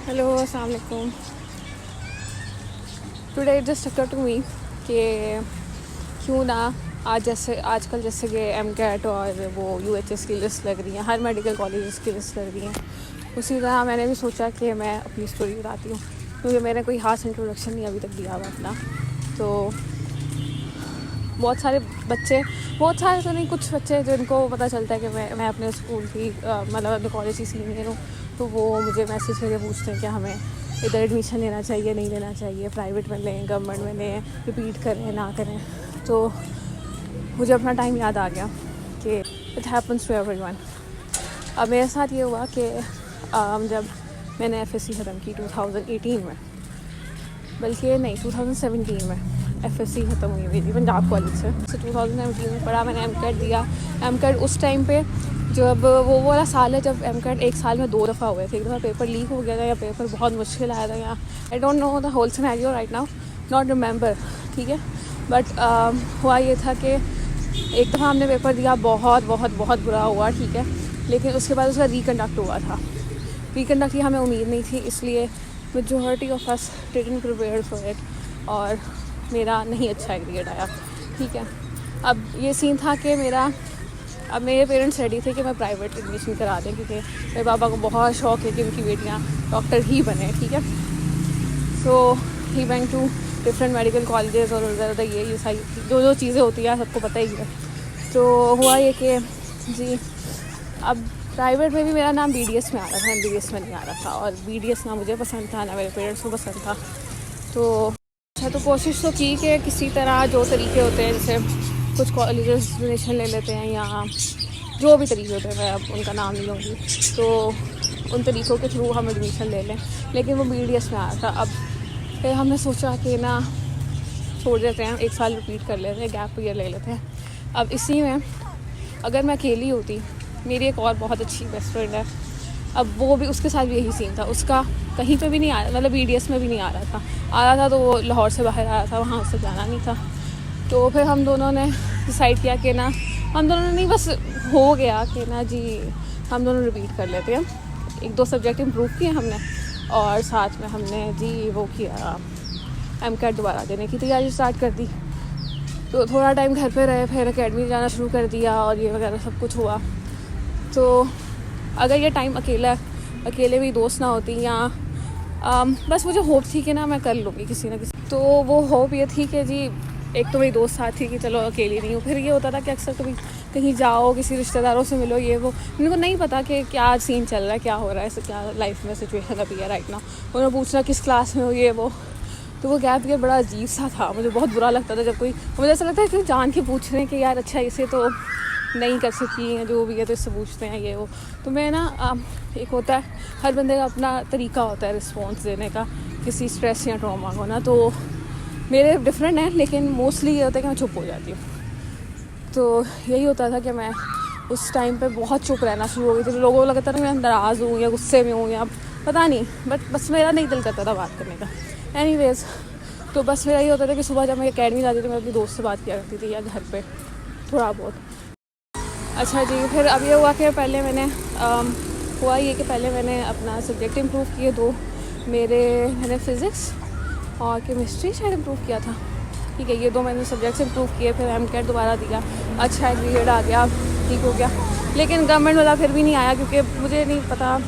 Hello अस्सलाम वालेकुम। Today just occur to me कि क्यों ना आजकल जैसे कि एमकैट और वो यूएचएस की लिस्ट लग रही हैं, हर मेडिकल कॉलेजेस की लिस्ट लग रही हैं, उसी तरह मैंने भी सोचा कि मैं अपनी स्टोरी बताती हूँ, क्योंकि मैंने कोई खास इंट्रोडक्शन नहीं अभी तक दिया हुआ अपना। तो बहुत सारे तो नहीं, कुछ बच्चे जिनको पता चलता है कि मैं अपने स्कूल की मतलब अपने कॉलेज की सीनियर हूँ, तो वो मुझे मैसेज करके पूछते हैं कि हमें इधर एडमिशन लेना चाहिए, नहीं लेना चाहिए, प्राइवेट में लें, गवर्नमेंट में लें, रिपीट करें ना करें। तो मुझे अपना टाइम याद आ गया कि इट हैपन्स टू एवरीवन। अब मेरे साथ ये हुआ कि जब मैंने एफएससी ख़त्म की 2018 में, बल्कि नहीं 2017 में एफएससी ख़त्म हुई हुई थी पंजाब कॉलेज से। 2017 में पढ़ा, मैंने एमकैट दिया। एमकैट उस टाइम पे जब वो वाला साल है जब एमकैट एक साल में 2 दफ़ा हुए थे। एक दफ़ा पेपर लीक हो गया था या पेपर बहुत मुश्किल आया था, या I don't know the whole scenario right now, not remember, ठीक है। बट हुआ ये था कि एक दफ़ा हमने पेपर दिया, बहुत बहुत बहुत बुरा हुआ, ठीक है, लेकिन उसके बाद उसका रिकंडक्ट हुआ था। रिकंडक्ट की हमें उम्मीद नहीं थी, इसलिए majority of us didn't prepare for it, और मेरा नहीं अच्छा ग्रेड आया, ठीक है। अब ये सीन था कि अब मेरे पेरेंट्स रेडी थे कि मैं प्राइवेट एडमिशन करा दें, क्योंकि मेरे पापा को बहुत शौक़ है कि उनकी बेटियाँ डॉक्टर ही बने, ठीक है। So he went to different medical colleges और उधर ये सारी जो चीज़ें होती हैं सबको पता ही है। तो हुआ ये कि जी अब प्राइवेट में भी मेरा नाम बीडीएस में आ रहा था, एमबीबीएस में नहीं आ रहा था, और बीडीएस ना मुझे पसंद था ना मेरे पेरेंट्स को पसंद था। तो कोशिश तो की कि किसी तरह जो तरीके होते हैं, जैसे कुछ कॉलेजेस डोनेशन ले लेते हैं या जो भी तरीके होते हैं, मैं अब उनका नाम नहीं लूँगी, तो उन तरीक़ों के थ्रू हम एडमिशन ले लें, लेकिन वो बीडीएस में आया था। अब फिर हमने सोचा कि ना छोड़ देते हैं, एक साल रिपीट कर लेते हैं, गैप ईयर ले लेते हैं। अब इसी में अगर मैं अकेली होती, मेरी एक और बहुत अच्छी बेस्ट फ्रेंड है, अब वो भी, उसके साथ भी यही सीन था, उसका कहीं पे भी नहीं आ रहा, मतलब बीडीएस में भी नहीं आ रहा था तो वो लाहौर से बाहर आया था, वहाँ उससे जाना नहीं था। तो फिर हम दोनों ने डिसाइड किया कि ना, हम दोनों ने नहीं, बस हो गया कि ना जी हम दोनों रिपीट कर लेते हैं। 1-2 सब्जेक्ट इम्प्रूव किए हमने, और साथ में हमने जी वो किया, एमकैट दोबारा देने की तैयारी स्टार्ट कर दी। तो थोड़ा टाइम घर पे रहे, फिर अकेडमी जाना शुरू कर दिया, और ये वगैरह सब कुछ हुआ। तो अगर ये टाइम अकेले भी दोस्त ना होती, या बस मुझे होप थी कि ना मैं कर लूँगी किसी ना किसी, तो वो होप ये थी कि जी एक तो मेरी दोस्त साथ थी कि चलो अकेली नहीं हूँ। फिर ये होता था कि अक्सर कभी कहीं जाओ, किसी रिश्तेदारों से मिलो, ये वो, उनको नहीं पता कि क्या सीन चल रहा है, क्या हो रहा है, क्या लाइफ में सिचुएशन अभी है राइट ना, उन्हें पूछना किस क्लास में हो, ये वो। तो वो गैप ईयर बड़ा अजीब सा था, मुझे बहुत बुरा लगता था जब कोई, मुझे ऐसा लगता है कि जान के पूछ रहे हैं कि यार अच्छा इसे तो नहीं कर सकती हैं, जो भी है तो इससे पूछते हैं ये वो। तो मैं ना एक होता है, हर बंदे का अपना तरीका होता है रिस्पॉन्स देने का किसी स्ट्रेस या ट्रॉमा को ना, तो मेरे डिफरेंट हैं, लेकिन मोस्टली ये होता है कि मैं चुप हो जाती हूँ। तो यही होता था कि मैं उस टाइम पे बहुत चुप रहना शुरू हो गई थी। लोगों को लगता था मैं नाराज़ हूँ या गुस्से में हूँ या पता नहीं, बट बस मेरा नहीं दिल करता था बात करने का। एनीवेज़, तो बस मेरा ये होता था कि सुबह जब मैं अकेडमी जाती थी, मैं अपनी दोस्त से बात किया करती थी, या घर पे थोड़ा बहुत। अच्छा जी, फिर अब ये हुआ कि पहले मैंने अपना सब्जेक्ट इम्प्रूव किए 2, मैंने फ़िज़िक्स और केमिस्ट्री शायद इम्प्रूव किया था, ठीक है, ये 2 मैंने सब्जेक्ट्स इम्प्रूव किए। फिर एमकैट दोबारा दिया, अच्छा ग्रेड आ गया, ठीक हो गया, लेकिन गवर्नमेंट वाला फिर भी नहीं आया, क्योंकि मुझे नहीं पता,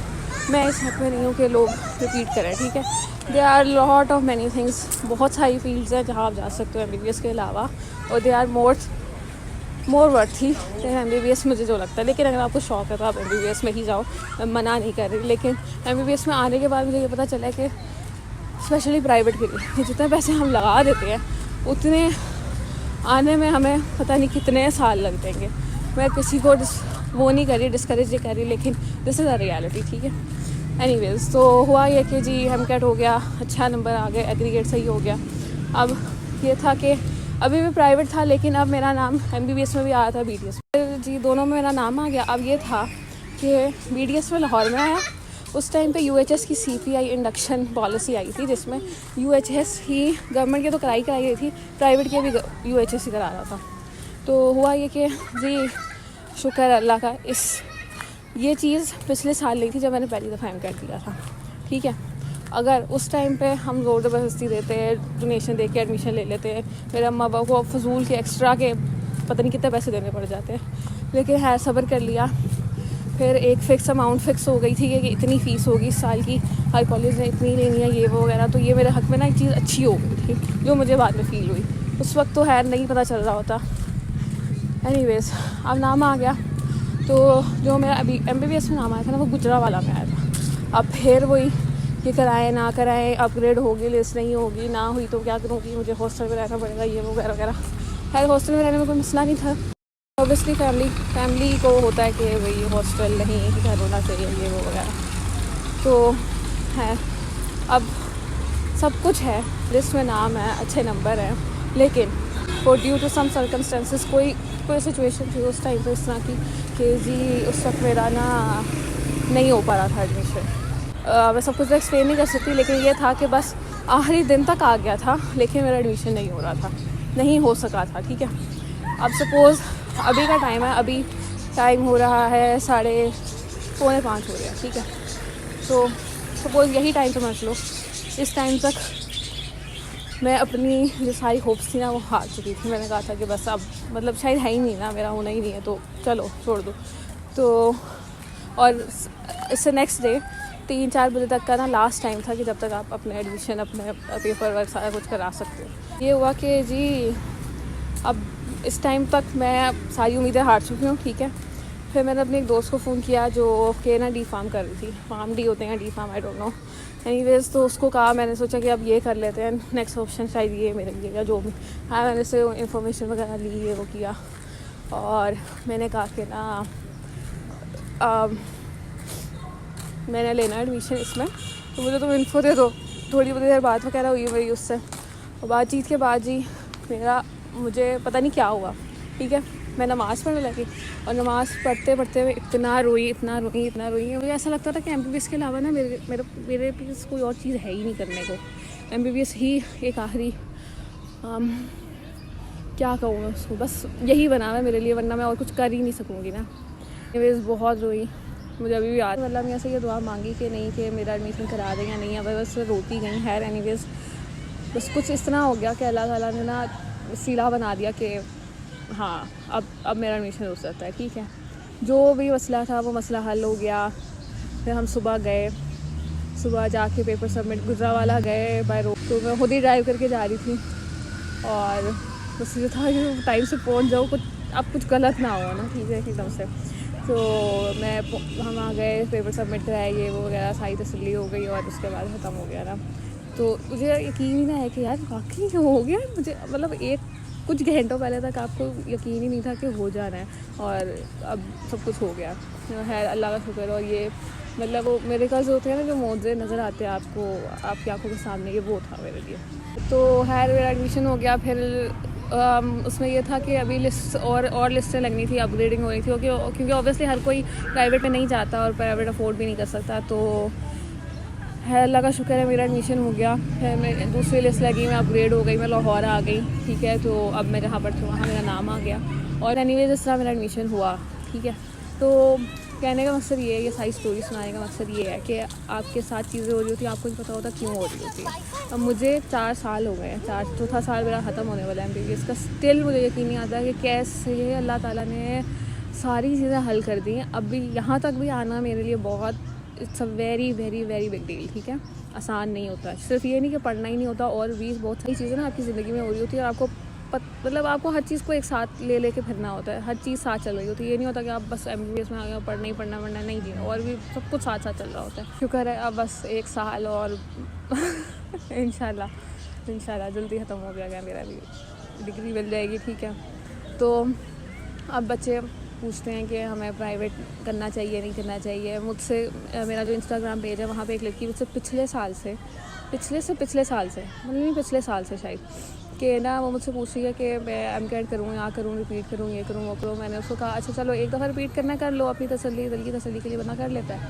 मैं इस हक़ में नहीं हूँ कि लोग रिपीट करें, ठीक है। They are lot of many things, बहुत सारी फील्ड्स हैं जहाँ आप जा सकते हो एमबीबीएस के अलावा, और they are more worthy than MBBS, मुझे जो लगता है। लेकिन अगर आपको शौक़ है तो आप एमबीबीएस में ही जाओ, मैं मना नहीं कर रही। लेकिन एमबीबीएस में आने के बाद मुझे ये पता चला है कि स्पेशली प्राइवेट के लिए जितने पैसे हम लगा देते हैं, उतने आने में हमें पता नहीं कितने साल लग जाएंगे। मैं किसी को वो नहीं कर रही, डिस्करेज नहीं कर रही, लेकिन दिस इज़ अ रियलिटी, ठीक है। एनीवेज़, तो हुआ ये कि जी एमकैट हो गया, अच्छा नंबर आ गए, एग्रीगेट सही हो गया। अब ये था कि अभी भी प्राइवेट था, लेकिन अब मेरा नाम एमबीबीएस में भी आया था, बीडीएस में जी दोनों में मेरा नाम आ गया। अब ये था कि बीडीएस में लाहौर में आया, उस टाइम पे यूएचएस की सीपीआई इंडक्शन पॉलिसी आई थी, जिसमें यूएचएस ही गवर्नमेंट की तो कराई गई थी, प्राइवेट के भी यूएचएस ही करा रहा था। तो हुआ ये कि जी शुक्र अल्लाह का, ये चीज़ पिछले साल नहीं थी जब मैंने पहली दफ़ा एमकैट दिया था, ठीक है। अगर उस टाइम पे हम ज़ोर ज़बरदस्ती देते, डोनेशन दे के एडमिशन ले लेते, मेरे अम्मा पापा को फजूल के एक्स्ट्रा के पता नहीं कितने पैसे देने पड़ जाते। लेकिन है सब्र कर लिया। फिर एक फ़िक्स अमाउंट फ़िक्स हो गई थी कि इतनी फ़ीस होगी इस साल की, हर कॉलेज ने इतनी लेनी है, ये वो वगैरह। तो ये मेरे हक़ में ना एक चीज़ अच्छी हो गई थी, जो मुझे बाद में फ़ील हुई। उस वक्त तो है नहीं पता चल रहा होता। एनीवेज़, अब नाम आ गया। तो जो मेरा अभी MBBS में नाम आया था ना, वो गुजरावाला में आया था। अब फिर वही ये कराएं ना कराएं, अपग्रेड होगी लिस्ट नहीं होगी, ना हुई तो क्या करूँगी, मुझे हॉस्टल में रहना पड़ेगा, ये वो वगैरह वगैरह। खैर हॉस्टल में रहने में कोई मसला नहीं था। ऑब्वियसली फैमिली को होता है कि भाई हॉस्टल नहीं घर होना चाहिए, ये वो वगैरह। तो है अब सब कुछ है, लिस्ट में नाम है, अच्छे नंबर हैं, लेकिन for due to some circumstances कोई सिचुएशन थी उस टाइम पर इस तरह की कि जी उस वक्त मेरा ना नहीं हो पा रहा था एडमिशन। मैं सब कुछ एक्सप्लेन नहीं कर सकती, लेकिन ये था कि बस आखिरी दिन तक आ गया था, लेकिन मेरा एडमिशन नहीं हो रहा था, नहीं हो सका था। ठीक है, अब सपोज़ अभी का टाइम है, अभी टाइम हो रहा है 4:45 हो रहा है। ठीक है, तो सपोज़ यही टाइम समझ लो, इस टाइम तक मैं अपनी जो सारी होप्स थी ना वो हार चुकी थी। मैंने कहा था कि बस अब मतलब शायद है ही नहीं ना, मेरा होना ही नहीं है, तो चलो छोड़ दो। तो और इससे नेक्स्ट डे 3-4 बजे तक का ना लास्ट टाइम था कि जब तक आप अपने एडमिशन, अपने पेपर वर्क सारा कुछ करा सकते हो। ये हुआ कि जी अब इस टाइम तक मैं सारी उम्मीदें हार चुकी हूँ। ठीक है, फिर मैंने अपने एक दोस्त को फ़ोन किया जो कि ना डी फार्म कर रही थी, फार्म डी होते हैं, D pharm I don't know. Anyways तो उसको कहा, मैंने सोचा कि अब ये कर लेते हैं, नेक्स्ट ऑप्शन शायद ये मेरे लिए या जो भी। हाँ, मैंने से इन्फॉर्मेशन वगैरह ली, ये वो किया, और मैंने कहा कि ना मैंने लेना एडमिशन इसमें, तो मुझे तुम इन्फो दे दो। थोड़ी बहुत देर बात वगैरह हुई मेरी उससे, और बातचीत के बाद जी मुझे पता नहीं क्या हुआ। ठीक है, मैं नमाज़ पढ़ने लगी, और नमाज़ पढ़ते पढ़ते मैं इतना रोई मुझे ऐसा लगता था कि MBBS के अलावा ना मेरे पास कोई और चीज़ है ही नहीं करने को। MBBS ही एक आखिरी क्या कहूँ मैं उसको, बस यही बना है मेरे लिए, वरना मैं और कुछ कर ही नहीं सकूँगी ना। एनीवेज़ बहुत रोई, मुझे अभी भी याद, मतलब मैं ऐसे ये दुआ मांगी कि नहीं कि मेरा एडमिशन करा दें या नहीं, अब बस रोती गई। है एनीवेज़ बस कुछ इस तरह हो गया कि अल्लाह ताला ने ना सीला बना दिया कि हाँ अब मेरा एडमिशन हो सकता है। ठीक है, जो भी मसला था वो मसला हल हो गया। फिर हम सुबह जाके पेपर सबमिट, गुजरावाला गए बाय रोड, तो मैं खुद ही ड्राइव करके जा रही थी, और बस ये था कि टाइम से पहुंच जाओ, कुछ गलत ना हो ना। ठीक है, एकदम से तो हम आ गए, पेपर सबमिट कराए, ये वो वगैरह सारी तसल्ली हो गई, और उसके बाद ख़त्म हो गया ना। तो मुझे यकीन ही ना है कि यार वाकई हो गया मुझे, मतलब कुछ घंटों पहले तक आपको यकीन ही नहीं था कि हो जाना है, और अब सब कुछ हो गया है, अल्लाह का शुक्र। और ये मतलब वो मेरे ख्याल से होते हैं ना जो मौजे नज़र आते हैं आपको आपकी आंखों के सामने, ये वो था मेरे लिए। तो खैर मेरा एडमिशन हो गया। फिर उसमें ये था कि अभी लिस्ट और लिस्टें लगनी थी, अपग्रेडिंग हो रही थी, क्योंकि ऑब्वियसली हर कोई प्राइवेट में नहीं जाता और प्राइवेट अफोर्ड भी नहीं कर सकता। तो है अल्लाह का शुक्र है मेरा एडमिशन हो गया। फिर मैं दूसरी लिस्ट लगी, मैं अपग्रेड हो गई, मैं लाहौर आ गई। ठीक है, तो अब मैं जहाँ पर थी वहाँ मेरा नाम आ गया, और एनीवेज इस तरह मेरा एडमिशन हुआ। ठीक है, तो कहने का मकसद ये है, ये सारी स्टोरी सुनाने का मकसद ये है कि आपके साथ चीज़ें हो रही होती हैं, आपको नहीं पता होता क्यों हो रही होती है। अब मुझे 4 साल हो गए हैं, चौथा साल मेरा ख़त्म होने वाला है MBBS का। स्टिल मुझे यकीन नहीं आता कि कैसे अल्लाह ताला ने सारी चीज़ें हल कर दी हैं। अब भी यहाँ तक भी आना मेरे लिए बहुत, it's a very very very big deal. ठीक है, आसान नहीं होता। सिर्फ ये नहीं कि पढ़ना ही नहीं होता, और भी बहुत सारी चीज़ें ना आपकी ज़िंदगी में हो रही होती है, और आपको मतलब आपको हर चीज़ को एक साथ ले के फिरना होता है, हर चीज़ साथ चल रही होती है। ये नहीं होता कि आप बस MBBS में आ गए, पढ़ना ही पढ़ना नहीं जी, और भी सब कुछ साथ साथ चल रहा होता है। शुक्र है अब बस 1 साल और इंशाल्लाह जल्दी ख़त्म हो गया मेरा भी, डिग्री मिल जाएगी। ठीक है, तो अब बच्चे पूछते हैं कि हमें प्राइवेट करना चाहिए नहीं करना चाहिए। मुझसे मेरा जो इंस्टाग्राम पेज है वहाँ पे एक लड़की मुझसे पिछले साल से मतलब नहीं पिछले साल से शायद, कि ना वो मुझसे पूछ रही है कि मैं MCAT करूँ, यहाँ करूँ, रिपीट करूँ, ये करूँ, वो करूँ। मैंने उसको कहा अच्छा चलो एक दफ़ा रिपीट करना कर लो, अपनी तसल्ली के लिए बना कर लेता है।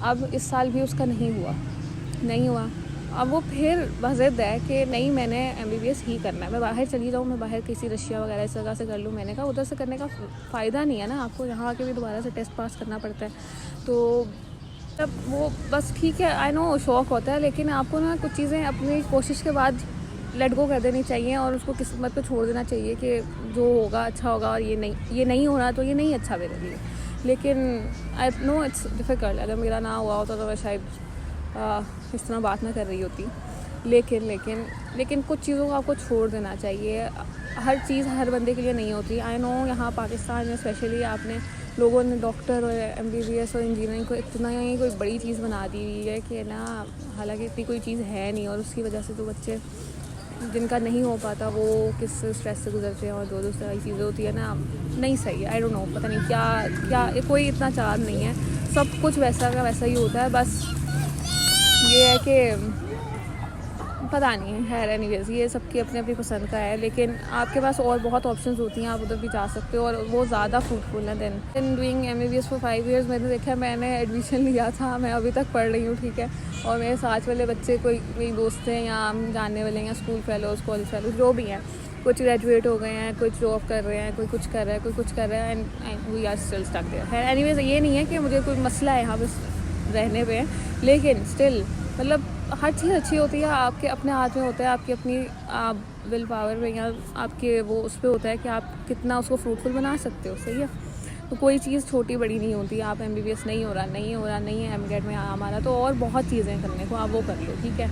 अब इस साल भी उसका नहीं हुआ। अब वो फिर ज़िद है कि नहीं मैंने MBBS ही करना है, मैं बाहर चली जाऊँ, मैं बाहर किसी रशिया वगैरह इस जगह से कर लूँ। मैंने कहा उधर से करने का फ़ायदा नहीं है ना, आपको यहाँ आके भी दोबारा से टेस्ट पास करना पड़ता है। तो अब वो बस ठीक है, आई नो शौक होता है, लेकिन आपको ना कुछ चीज़ें अपनी कोशिश के बाद लेट गो कर देनी चाहिए और उसको किस्मत पे छोड़ देना चाहिए कि जो होगा अच्छा होगा, और ये नहीं हो रहा तो ये नहीं अच्छा मेरे लिए। लेकिन आई नो इट्स डिफ़िकल्ट, अगर मेरा ना हुआ होता तो मैं शायद इस तरह बात ना कर रही होती। लेकिन कुछ चीज़ों को आपको छोड़ देना चाहिए। हर चीज़ हर बंदे के लिए नहीं होती। आई नो यहाँ पाकिस्तान में स्पेशली आपने लोगों ने डॉक्टर और MBBS और इंजीनियरिंग को इतना ही कोई बड़ी चीज़ बना दी हुई है कि ना, हालांकि इतनी कोई चीज़ है नहीं, और उसकी वजह से तो बच्चे जिनका नहीं हो पाता वो किस स्ट्रेस से गुजरते हैं, और दो सारी चीज़ें होती है ना, नहीं सही है। आई डोंट नो, पता नहीं क्या कोई इतना चार्म नहीं है, सब कुछ वैसा का वैसा ही होता है। बस ये है कि पता नहीं है, खैर एनीवेज़ ये सबकी अपनी अपनी पसंद का है। लेकिन आपके पास और बहुत ऑप्शंस होती हैं, आप उधर भी जा सकते हो, और वो ज़्यादा फ्रूटफुल है। Then doing MBBS for 5 years मैंने देखा, मैंने एडमिशन लिया था, मैं अभी तक पढ़ रही हूँ, ठीक है। और मेरे साथ वाले बच्चे कोई मेरी दोस्त हैं या हम जानने वाले हैं, स्कूल फेलोज़, कॉलेज फेलोज़, जो भी हैं, कुछ ग्रेजुएट हो गए हैं, कुछ जॉब कर रहे हैं, कोई कुछ कर रहा है, कोई कुछ कर रहा है, and we are still stuck there. खैर एनीवेज़ ये नहीं है कि मुझे कोई मसला है यहाँ पर रहने पे, लेकिन स्टिल मतलब हर चीज़ अच्छी होती है, आपके अपने हाथ में होता है, आपकी अपनी विल पावर में या आपके वो उस पर होता है कि आप कितना उसको फ्रूटफुल बना सकते हो, सही है। तो कोई चीज़ छोटी बड़ी नहीं होती। आप MBBS नहीं हो रहा, MCAT में हमारा तो और बहुत चीज़ें करने को, आप वो कर लो, ठीक है।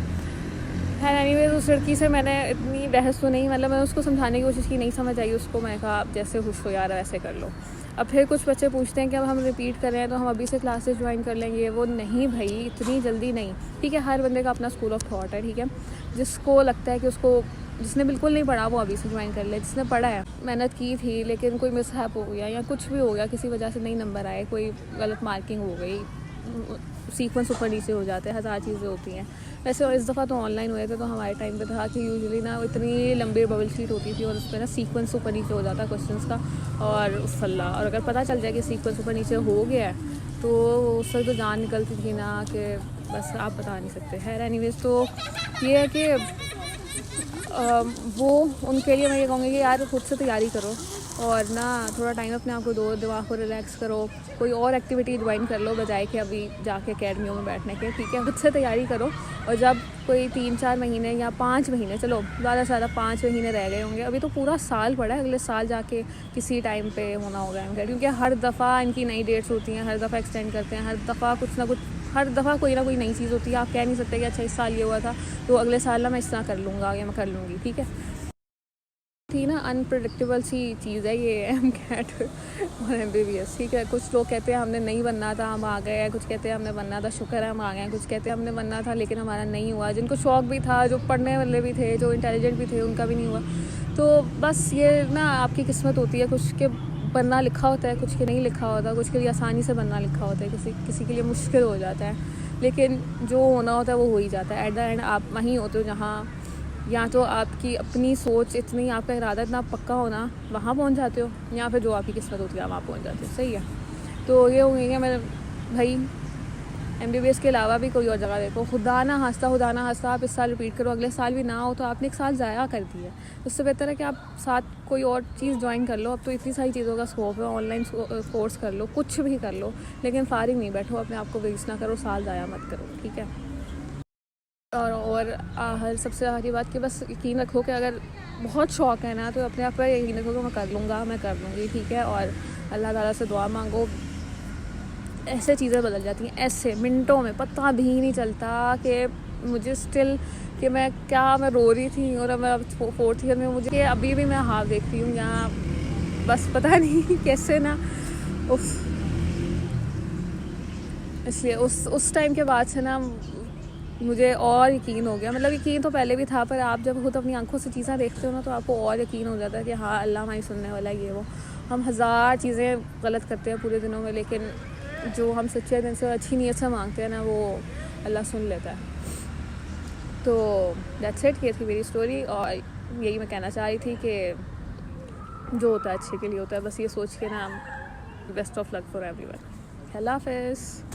खैर एनीवेज़ उस लड़की से मैंने इतनी बहस तो नहीं, मतलब मैंने उसको समझाने की कोशिश की, नहीं समझ आई उसको। मैं कहा आप जैसे खुश हो यार वैसे कर लो। अब फिर कुछ बच्चे पूछते हैं कि अब हम रिपीट कर रहे हैं तो हम अभी से क्लासेस ज्वाइन कर लेंगे, वो नहीं भाई, इतनी जल्दी नहीं, ठीक है। हर बंदे का अपना स्कूल ऑफ थॉट है, ठीक है। जिसको लगता है कि जिसने बिल्कुल नहीं पढ़ा वो अभी से ज्वाइन कर ले, जिसने पढ़ा है, मेहनत की थी, लेकिन कोई मिसहैप हो गया या कुछ भी हो गया, किसी वजह से नहीं नंबर आए, कोई गलत मार्किंग हो गई, सीक्वेंस ऊपर नीचे हो जाते हैं, हज़ार चीज़ें होती हैं। वैसे इस दफ़ा तो ऑनलाइन हुए थे, तो हमारे टाइम पे था कि यूजुअली ना इतनी लंबी बबल शीट होती थी और उस पर ना सीक्वेंस ऊपर नीचे हो जाता क्वेश्चंस का, और फल्ला, और अगर पता चल जाए कि सीक्वेंस ऊपर नीचे हो गया है तो उस वक्त तो जान निकलती थी ना, कि बस आप बता नहीं सकते। खैर एनीवेज़ तो ये है कि वो उनके लिए मैं ये कहूँगी कि यार खुद से तैयारी करो, और ना थोड़ा टाइम अपने आप को दो, दिमाग को रिलैक्स करो, कोई और एक्टिविटी ज्वाइन कर लो बजाय कि अभी जाके अकेडमियों में बैठने के, ठीक है। खुद से तैयारी करो, और जब कोई 3-4 महीने या 5 महीने, चलो ज़्यादा से ज़्यादा 5 महीने रह गए होंगे, अभी तो पूरा साल पड़ा है, अगले साल जाके किसी टाइम पे होना होगा MCAT, क्योंकि हर दफ़ा इनकी नई डेट्स होती हैं, हर दफ़ा एक्सटेंड करते हैं, हर दफ़ा कुछ ना कुछ, हर दफ़ा कोई ना कोई नई चीज़ होती है। आप कह नहीं सकते कि अच्छा इस साल ये हुआ था तो अगले साल ना मैं इस तरह कर लूँगा या मैं कर लूँगी, ठीक है। थी ना अनप्रडिक्टेबल सी चीज़ है ये MCAT और MBBS, ठीक है। कुछ लोग कहते हैं हमने नहीं बनना था, हम आ गए हैं, कुछ कहते हैं हमने बनना था, शुक्र है हम आ गए हैं, कुछ कहते हैं हमने बनना था लेकिन हमारा नहीं हुआ, जिनको शौक भी था, जो पढ़ने वाले भी थे, जो इंटेलिजेंट भी थे, उनका भी नहीं हुआ। तो बस ये ना आपकी किस्मत होती है, कुछ के बनना लिखा होता है, कुछ के नहीं लिखा होता, कुछ के लिए आसानी से बनना लिखा होता है, किसी के लिए मुश्किल हो जाता है, लेकिन जो होना होता है वो हो ही जाता है। एट द एंड आप वहीं होते हो जहाँ या तो आपकी अपनी सोच इतनी, आपका इरादा इतना पक्का होना, वहाँ पहुँच जाते हो, या फिर जो आपकी किस्मत होती है वहाँ पहुँच जाते हो, सही है। तो ये होंगे कि मैं भाई MBBS के अलावा भी कोई और जगह देखो, खुदा ना हास्ता आप इस साल रिपीट करो, अगले साल भी ना हो तो आपने एक साल ज़ाया कर दिया। उससे बेहतर है कि आप साथ कोई और चीज़ ज्वाइन कर लो। अब तो इतनी सारी चीज़ों का स्कोप है, ऑनलाइन कोर्स कर लो, कुछ भी कर लो, लेकिन फारिग नहीं बैठो, अपने आप को वेस्ट ना करो, साल ज़ाया मत करो, ठीक है। और हर सबसे आखिरी बात कि बस यकीन रखो कि अगर बहुत शौक़ है ना तो अपने आप पर यकीन रखो कि मैं कर लूँगा, मैं कर लूँगी, ठीक है। और अल्लाह ताला से दुआ मांगो, ऐसे चीज़ें बदल जाती हैं, ऐसे मिनटों में, पता भी नहीं चलता कि मुझे स्टिल कि मैं रो रही थी, और मैं अब 4th ईयर में, मुझे अभी भी मैं हाथ देखती हूँ यहाँ, बस पता नहीं कैसे ना, उफ। इसलिए उस टाइम के बाद से ना मुझे और यकीन हो गया, मतलब यकीन तो पहले भी था, पर आप जब खुद अपनी आंखों से चीज़ें देखते हो ना तो आपको और यकीन हो जाता है कि हाँ अल्लाह हमारी सुनने वाला है, ये वो। हम हज़ार चीज़ें गलत करते हैं पूरे दिनों में, लेकिन जो हम सच्चे दिल से अच्छी नीयत से मांगते हैं ना, वो अल्लाह सुन लेता है। तो दैट्स इट, ये थी मेरी स्टोरी, और यही मैं कहना चाह रही थी कि जो होता है अच्छे के लिए होता है, बस ये सोच के ना, best of luck for everyone. Allah हाफ़िज़।